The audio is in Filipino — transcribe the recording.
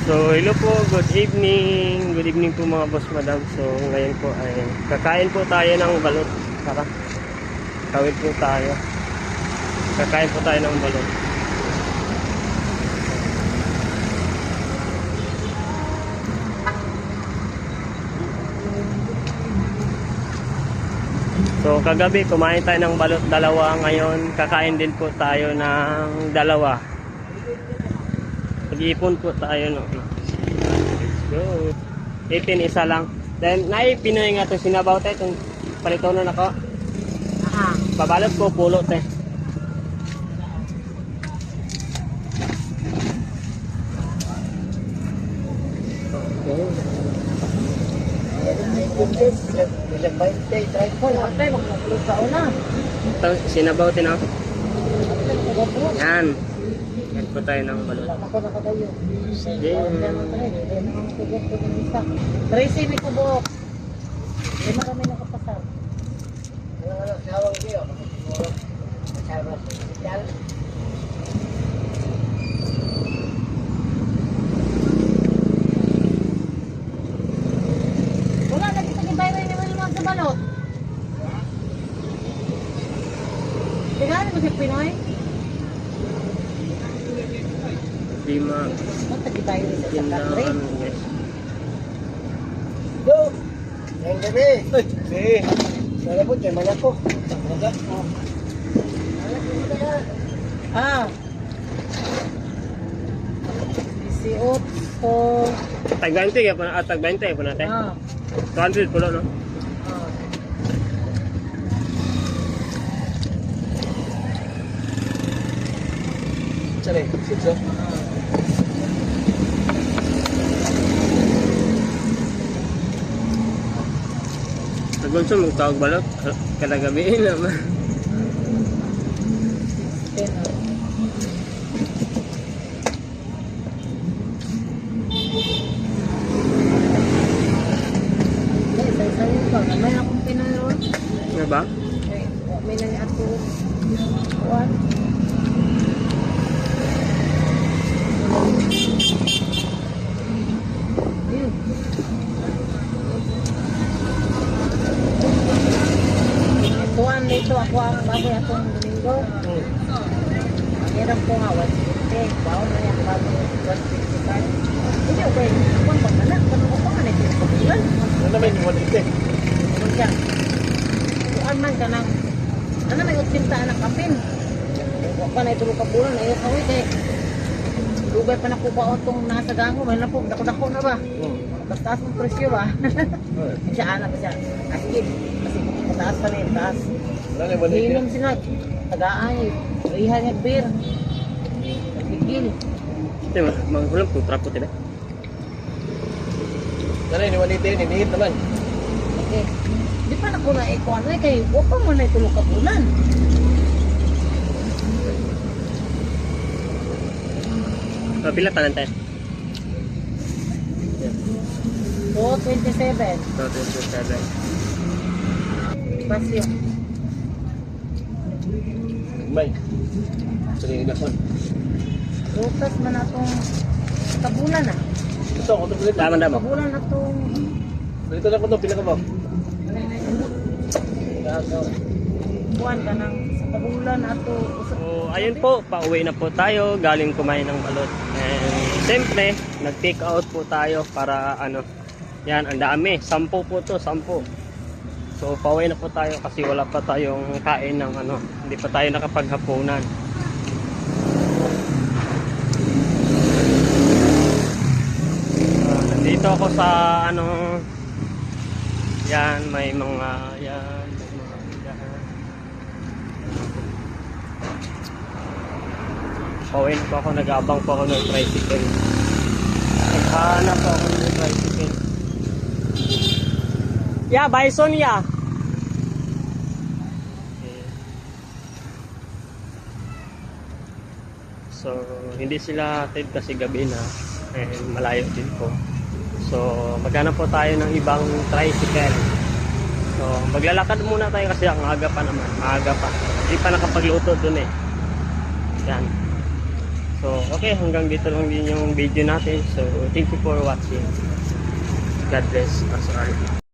So, hello po, good evening. Good evening po mga boss, madam. So, ngayon po ay kakain po tayo ng balot. Tara, kawin po tayo. Kakain po tayo ng balot. So, kagabi kumain tayo ng balot dalawa. Ngayon, kakain din po tayo ng dalawa. Mag-iipon po tayo, no? Let's go. 18 isa lang. Then, Pinoy nga itong sinabaw tayo, itong palitonon ako. Pabalot ko, pulo tayo. Ito, sinabaw tayo, no? Yan. Yan po tayo ng balot. Sige. Tracy, may kubok. May marami nakapasal. Wala, lagi sa gibayro yung naman sa balot. Tingnan mo si Pinoy. Lima. Lagi gibayro sa country. Yes. Go! Yang gabi! Sige! Malapot yan, malapot. Ah. 18. Tag 20 ya po na, tag 20 po natin. Ah. 200 pulo, no? Ah. Saan eh? Sitso? Nagunso mong tawag balot. Kada gabi naman. 10. Isa-isayin ko. May akong pinaroon. Nga ba? May nang ato. Kuwan. Yun. Kuwan dito ako ang baboy akong Domingo. Hirap ko nga 150. Bawa na yan baboy 155. Hindi okay. Kuwan pag nanak. Tanong ko pa nga nito yung kapilan. Ano naman yung 150? Ano siya? Kuwan man ka nang ano may 80 anak kapin. Huwag pa na ito ka bulan. Ayaw kawin kay dugay pa nakuha itong nasa gango. May na po. Dako-dako na ba? Mas taas ng presyo ba? Siya anak siya. Sige. Kasi mataas pa na yung taas. Wala na yung 180? Hinom sila. Tagaan. Rihan yung beer. Nagigil. Ito, maghulam kung trapo tayo. Wala yung 180 yun, hinihit naman. Okay. Di pa na ko na ikuan na kay huwag pa mo na itulog ka bulan. Pila tanan tayo? So, 27. So, 27. Pasyo. May. Sige, inakon. Rutas man na itong kabulan na. Ito, kung ito pilito. Daman. Kabulan na itong Pilito lang ko ito, pila ka mo. buwan ka ng sa kabulan na ito. So, ayun po, pauwi na po tayo, galing kumain ng balot. And siyempre, nag-take out po tayo para ano, yan, ang dami, 10 po to, 10. So, pauwi na po tayo kasi wala pa tayong kain ng ano, hindi pa tayo nakapaghapunan. Nandito ako sa ano, yan, may mga, yan. Pauwiin po ako, nag-abang po ako ng tricycle. Naghanap po ako ng tricycle. Yeah, bison yeah. Okay. So, hindi sila hatid kasi gabi na. And malayo din po. So, maghanap po tayo ng ibang tricycle. So, maglalakad muna tayo kasi ang aga pa naman. Maaga pa. Hindi pa nakapagluto dun eh. Yan. So, okay, hanggang dito lang din yung video natin. So, thank you for watching. God bless us all.